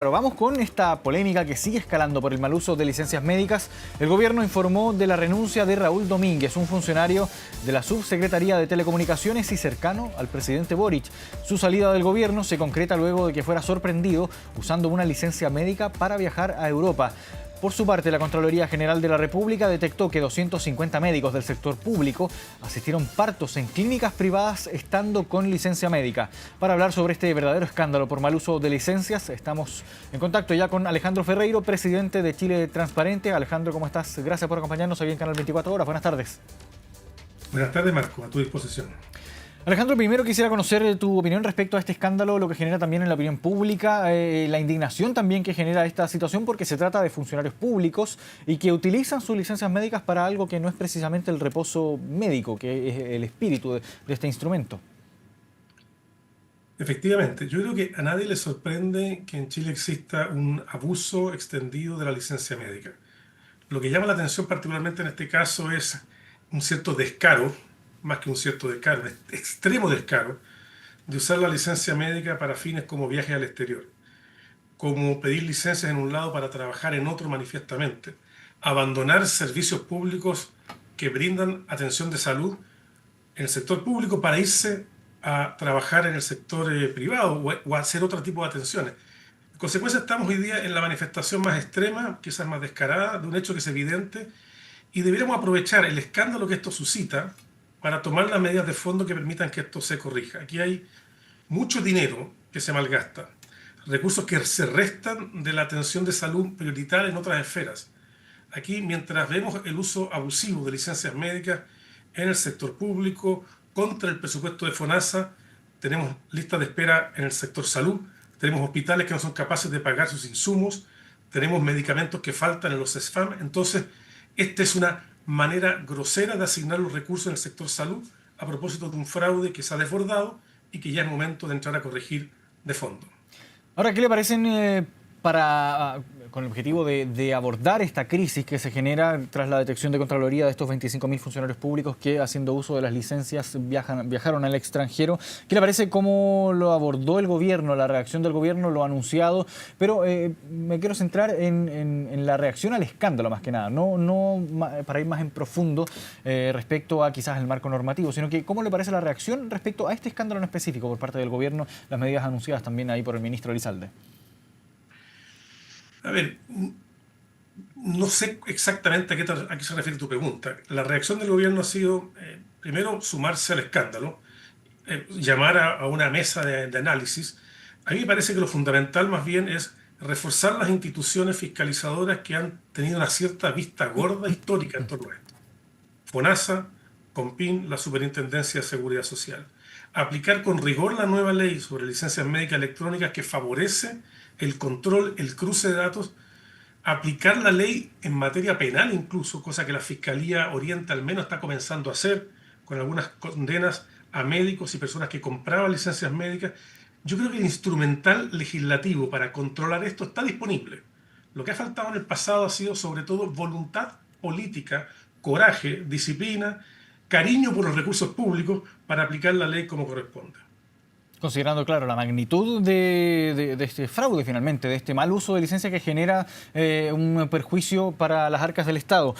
Pero vamos con esta polémica que sigue escalando por el mal uso de licencias médicas. El gobierno informó de la renuncia de Raúl Domínguez, un funcionario de la Subsecretaría de Telecomunicaciones y cercano al presidente Boric. Su salida del gobierno se concreta luego de que fuera sorprendido usando una licencia médica para viajar a Europa. Por su parte, la Contraloría General de la República detectó que 250 médicos del sector público asistieron partos en clínicas privadas estando con licencia médica. Para hablar sobre este verdadero escándalo por mal uso de licencias, estamos en contacto ya con Alejandro Ferreiro, presidente de Chile Transparente. Alejandro, ¿cómo estás? Gracias por acompañarnos aquí en Canal 24 Horas. Buenas tardes. Buenas tardes, Marco, a tu disposición. Alejandro, primero quisiera conocer tu opinión respecto a este escándalo, lo que genera también en la opinión pública, la indignación también que genera esta situación, porque se trata de funcionarios públicos y que utilizan sus licencias médicas para algo que no es precisamente el reposo médico, que es el espíritu de este instrumento. Efectivamente, yo creo que a nadie le sorprende que en Chile exista un abuso extendido de la licencia médica. Lo que llama la atención particularmente en este caso es un cierto descaro, más que un cierto descaro, un extremo descaro, de usar la licencia médica para fines como viajes al exterior, como pedir licencias en un lado para trabajar en otro manifiestamente, abandonar servicios públicos que brindan atención de salud en el sector público para irse a trabajar en el sector privado o a hacer otro tipo de atenciones. En consecuencia, estamos hoy día en la manifestación más extrema, quizás más descarada, de un hecho que es evidente, y deberíamos aprovechar el escándalo que esto suscita para tomar las medidas de fondo que permitan que esto se corrija. Aquí hay mucho dinero que se malgasta, recursos que se restan de la atención de salud prioritaria en otras esferas. Aquí, mientras vemos el uso abusivo de licencias médicas en el sector público, contra el presupuesto de FONASA, tenemos listas de espera en el sector salud, tenemos hospitales que no son capaces de pagar sus insumos, tenemos medicamentos que faltan en los SFAM. Entonces, esta es una manera grosera de asignar los recursos en el sector salud a propósito de un fraude que se ha desbordado y que ya es momento de entrar a corregir de fondo. Ahora, ¿qué le parecen con el objetivo de abordar esta crisis que se genera tras la detección de Contraloría de estos 25.000 funcionarios públicos que, haciendo uso de las licencias, viajaron al extranjero? ¿Qué le parece cómo lo abordó el gobierno, la reacción del gobierno, lo anunciado? Pero me quiero centrar en la reacción al escándalo más que nada, no para ir más en profundo respecto a quizás el marco normativo, sino que cómo le parece la reacción respecto a este escándalo en específico por parte del gobierno, las medidas anunciadas también ahí por el ministro Elizalde. A ver, no sé exactamente a qué se refiere tu pregunta. La reacción del gobierno ha sido, primero, sumarse al escándalo, llamar a una mesa de análisis. A mí me parece que lo fundamental más bien es reforzar las instituciones fiscalizadoras que han tenido una cierta vista gorda histórica en torno a esto. FONASA, COMPIN, la Superintendencia de Seguridad Social. Aplicar con rigor la nueva ley sobre licencias médicas electrónicas que favorece el control, el cruce de datos, aplicar la ley en materia penal incluso, cosa que la Fiscalía Oriente al menos está comenzando a hacer, con algunas condenas a médicos y personas que compraban licencias médicas. Yo creo que el instrumental legislativo para controlar esto está disponible. Lo que ha faltado en el pasado ha sido sobre todo voluntad política, coraje, disciplina, cariño por los recursos públicos para aplicar la ley como corresponde. Considerando, claro, la magnitud de este fraude finalmente, de este mal uso de licencia que genera un perjuicio para las arcas del Estado.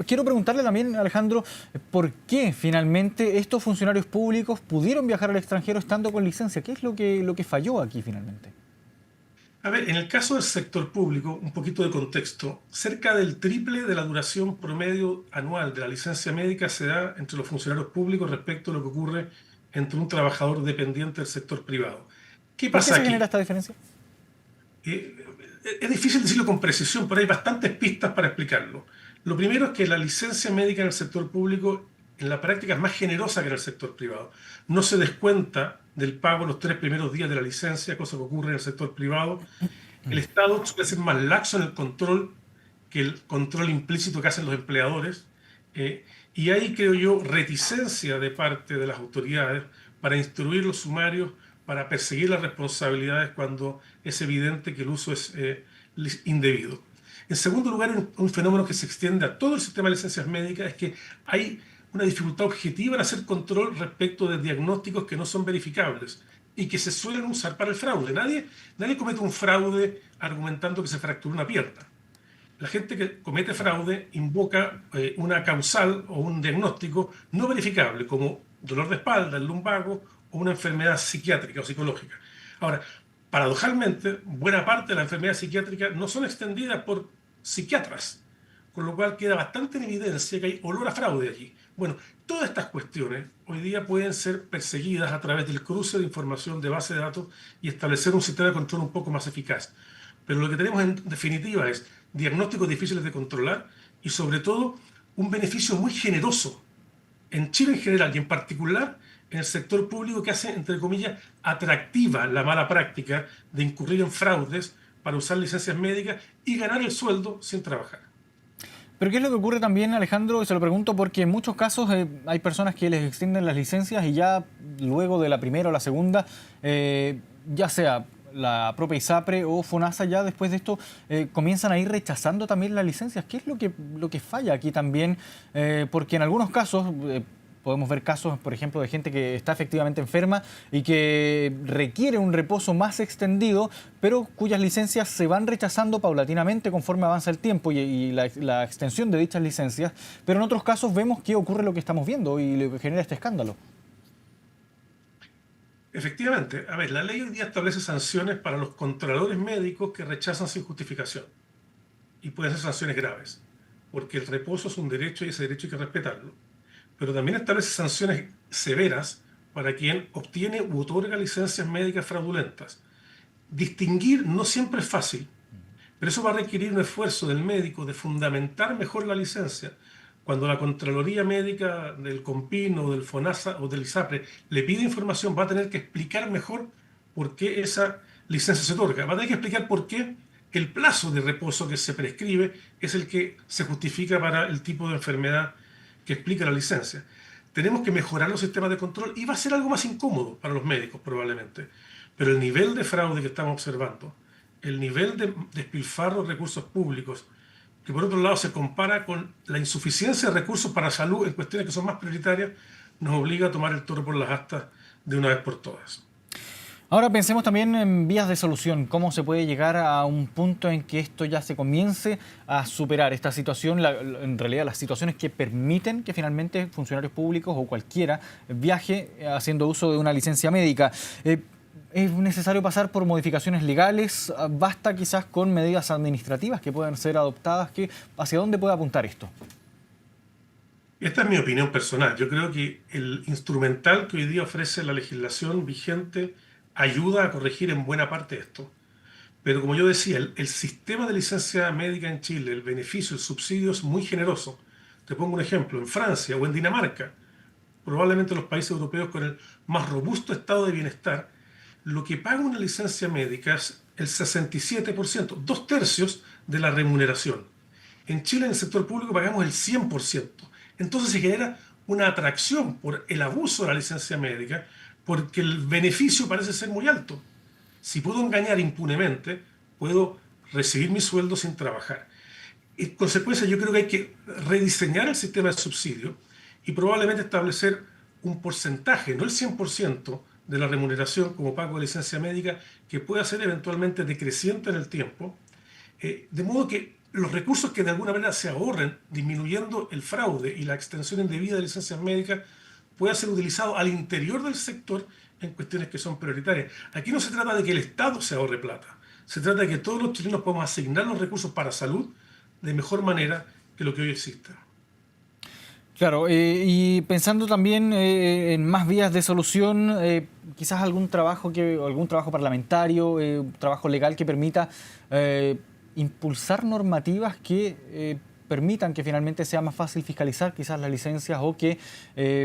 Quiero preguntarle también, Alejandro, ¿por qué finalmente estos funcionarios públicos pudieron viajar al extranjero estando con licencia? ¿Qué es lo que falló aquí finalmente? A ver, en el caso del sector público, un poquito de contexto, cerca del triple de la duración promedio anual de la licencia médica se da entre los funcionarios públicos respecto a lo que ocurre entre un trabajador dependiente del sector privado. ¿Qué ¿Por qué pasa se aquí? genera esta diferencia? Es difícil decirlo con precisión, pero hay bastantes pistas para explicarlo. Lo primero es que la licencia médica en el sector público, en la práctica, es más generosa que en el sector privado. No se descuenta del pago los 3 primeros días de la licencia, cosa que ocurre en el sector privado. El Estado suele ser más laxo en el control que el control implícito que hacen los empleadores. Y hay, creo yo, reticencia de parte de las autoridades para instruir los sumarios, para perseguir las responsabilidades cuando es evidente que el uso es indebido. En segundo lugar, un fenómeno que se extiende a todo el sistema de licencias médicas es que hay una dificultad objetiva en hacer control respecto de diagnósticos que no son verificables. y que se suelen usar para el fraude. Nadie comete un fraude argumentando que se fracturó una pierna. La gente que comete fraude invoca una causal o un diagnóstico no verificable, como dolor de espalda, el lumbago o una enfermedad psiquiátrica o psicológica. Ahora, paradojalmente, buena parte de las enfermedades psiquiátricas no son extendidas por psiquiatras, con lo cual queda bastante en evidencia que hay olor a fraude allí. Bueno, todas estas cuestiones hoy día pueden ser perseguidas a través del cruce de información de base de datos y establecer un sistema de control un poco más eficaz. Pero lo que tenemos en definitiva es diagnósticos difíciles de controlar y sobre todo un beneficio muy generoso en Chile en general y en particular en el sector público que hace, entre comillas, atractiva la mala práctica de incurrir en fraudes para usar licencias médicas y ganar el sueldo sin trabajar. Pero ¿qué es lo que ocurre también, Alejandro? Y se lo pregunto porque en muchos casos hay personas que les extienden las licencias y ya luego de la primera o la segunda, ya sea la propia ISAPRE o FONASA, ya después de esto comienzan a ir rechazando también las licencias. ¿Qué es lo que falla aquí también? Porque en algunos casos podemos ver casos, por ejemplo, de gente que está efectivamente enferma y que requiere un reposo más extendido, pero cuyas licencias se van rechazando paulatinamente conforme avanza el tiempo y la extensión de dichas licencias. Pero en otros casos vemos que ocurre lo que estamos viendo y lo que genera este escándalo. Efectivamente, a ver, la ley hoy día establece sanciones para los controladores médicos que rechazan sin justificación y pueden ser sanciones graves, porque el reposo es un derecho y ese derecho hay que respetarlo. Pero también establece sanciones severas para quien obtiene u otorga licencias médicas fraudulentas. Distinguir no siempre es fácil, pero eso va a requerir un esfuerzo del médico de fundamentar mejor la licencia. Cuando la Contraloría Médica del COMPIN o del FONASA o del ISAPRE le pide información, va a tener que explicar mejor por qué esa licencia se otorga. Va a tener que explicar por qué el plazo de reposo que se prescribe es el que se justifica para el tipo de enfermedad que explica la licencia. Tenemos que mejorar los sistemas de control y va a ser algo más incómodo para los médicos probablemente. Pero el nivel de fraude que estamos observando, el nivel de despilfarro de recursos públicos, que por otro lado se compara con la insuficiencia de recursos para salud en cuestiones que son más prioritarias, nos obliga a tomar el toro por las astas de una vez por todas. Ahora pensemos también en vías de solución, cómo se puede llegar a un punto en que esto ya se comience a superar esta situación, en realidad las situaciones que permiten que finalmente funcionarios públicos o cualquiera viaje haciendo uso de una licencia médica. ¿Es necesario pasar por modificaciones legales? ¿Basta quizás con medidas administrativas que puedan ser adoptadas? ¿Hacia dónde puede apuntar esto? Esta es mi opinión personal. Yo creo que el instrumental que hoy día ofrece la legislación vigente ayuda a corregir en buena parte esto. Pero como yo decía, el sistema de licencia médica en Chile, el beneficio, el subsidio es muy generoso. Te pongo un ejemplo, en Francia o en Dinamarca, probablemente los países europeos con el más robusto estado de bienestar, lo que paga una licencia médica es el 67%, 2/3 de la remuneración. En Chile, en el sector público, pagamos el 100%. Entonces se genera una atracción por el abuso de la licencia médica, porque el beneficio parece ser muy alto. Si puedo engañar impunemente, puedo recibir mi sueldo sin trabajar. En consecuencia, yo creo que hay que rediseñar el sistema de subsidio y probablemente establecer un porcentaje, no el 100% de la remuneración como pago de licencia médica, que pueda ser eventualmente decreciente en el tiempo, de modo que los recursos que de alguna manera se ahorren disminuyendo el fraude y la extensión indebida de licencias médicas pueda ser utilizado al interior del sector en cuestiones que son prioritarias. Aquí no se trata de que el Estado se ahorre plata, se trata de que todos los chilenos podamos asignar los recursos para salud de mejor manera que lo que hoy existe. Claro, y pensando también en más vías de solución, quizás algún trabajo parlamentario, trabajo legal que permita impulsar normativas que permitan que finalmente sea más fácil fiscalizar quizás las licencias o que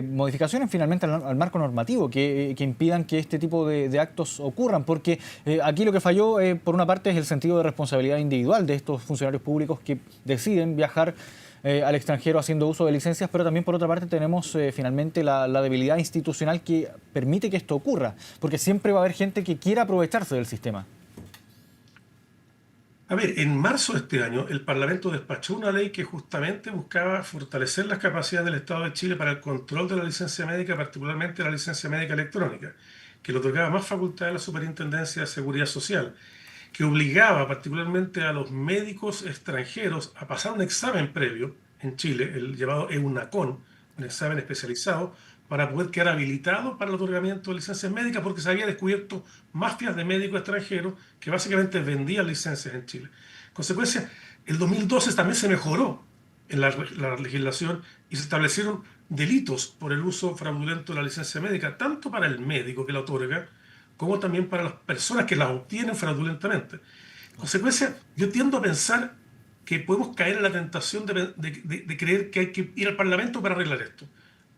modificaciones finalmente al marco normativo que impidan que este tipo de actos ocurran, porque aquí lo que falló por una parte es el sentido de responsabilidad individual de estos funcionarios públicos que deciden viajar al extranjero haciendo uso de licencias, pero también por otra parte tenemos finalmente la debilidad institucional que permite que esto ocurra, porque siempre va a haber gente que quiera aprovecharse del sistema. A ver, en marzo de este año el Parlamento despachó una ley que justamente buscaba fortalecer las capacidades del Estado de Chile para el control de la licencia médica, particularmente la licencia médica electrónica. que le otorgaba más facultades a la Superintendencia de Seguridad Social, que obligaba particularmente a los médicos extranjeros a pasar un examen previo en Chile, el llamado EUNACON, un examen especializado, para poder quedar habilitado para el otorgamiento de licencias médicas, porque se había descubierto mafias de médicos extranjeros que básicamente vendían licencias en Chile. En consecuencia, el 2012 también se mejoró en la legislación y se establecieron delitos por el uso fraudulento de la licencia médica, tanto para el médico que la otorga, como también para las personas que la obtienen fraudulentamente. En consecuencia, yo tiendo a pensar que podemos caer en la tentación de creer que hay que ir al Parlamento para arreglar esto.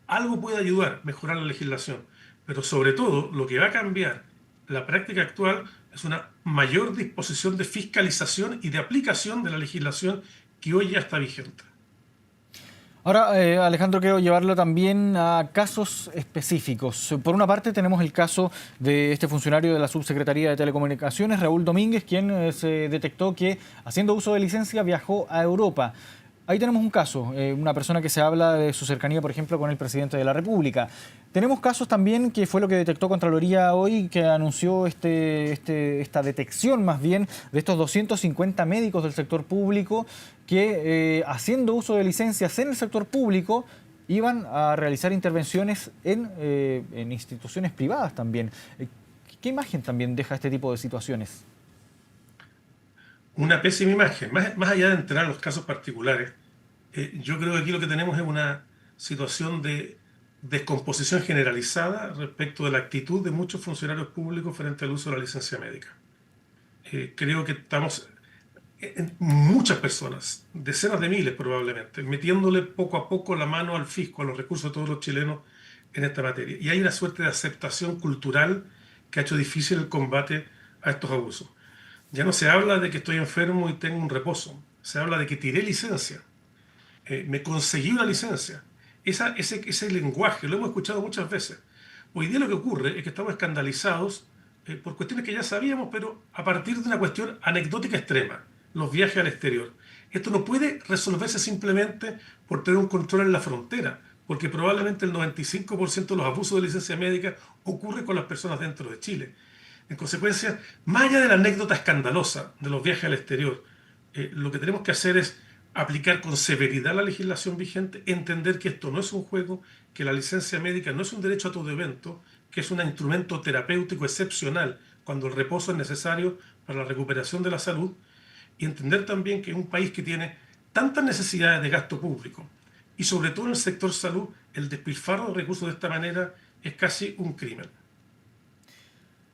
Algo puede ayudar a mejorar la legislación, pero sobre todo lo que va a cambiar la práctica actual es una mayor disposición de fiscalización y de aplicación de la legislación que hoy ya está vigente. Ahora, Alejandro, quiero llevarlo también a casos específicos. Por una parte, tenemos el caso de este funcionario de la Subsecretaría de Telecomunicaciones, Raúl Domínguez, quien se detectó que, haciendo uso de licencia, viajó a Europa. Ahí tenemos un caso, una persona que se habla de su cercanía, por ejemplo, con el presidente de la República. Tenemos casos también, que fue lo que detectó Contraloría hoy, que anunció esta detección más bien de estos 250 médicos del sector público que, haciendo uso de licencias en el sector público, iban a realizar intervenciones en instituciones privadas también. ¿Qué imagen también deja este tipo de situaciones? Una pésima imagen. Más allá de entrar en los casos particulares, yo creo que aquí lo que tenemos es una situación de descomposición generalizada respecto de la actitud de muchos funcionarios públicos frente al uso de la licencia médica. Creo que estamos en muchas personas, decenas de miles probablemente, metiéndole poco a poco la mano al fisco, a los recursos de todos los chilenos en esta materia. Y hay una suerte de aceptación cultural que ha hecho difícil el combate a estos abusos. Ya no se habla de que estoy enfermo y tengo un reposo, se habla de que tiré licencia, me conseguí una licencia. Ese lenguaje lo hemos escuchado muchas veces. Hoy día lo que ocurre es que estamos escandalizados por cuestiones que ya sabíamos, pero a partir de una cuestión anecdótica extrema, los viajes al exterior. Esto no puede resolverse simplemente por tener un control en la frontera, porque probablemente el 95% de los abusos de licencia médica ocurre con las personas dentro de Chile. En consecuencia, más allá de la anécdota escandalosa de los viajes al exterior, lo que tenemos que hacer es aplicar con severidad la legislación vigente, entender que esto no es un juego, que la licencia médica no es un derecho a todo evento, que es un instrumento terapéutico excepcional cuando el reposo es necesario para la recuperación de la salud, y entender también que en un país que tiene tantas necesidades de gasto público, y sobre todo en el sector salud, el despilfarro de recursos de esta manera es casi un crimen.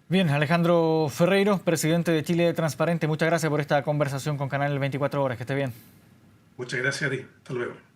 Bien, Alejandro Ferreiro, presidente de Chile Transparente, muchas gracias por esta conversación con Canal 24 Horas. Que esté bien. Muchas gracias a ti. Hasta luego.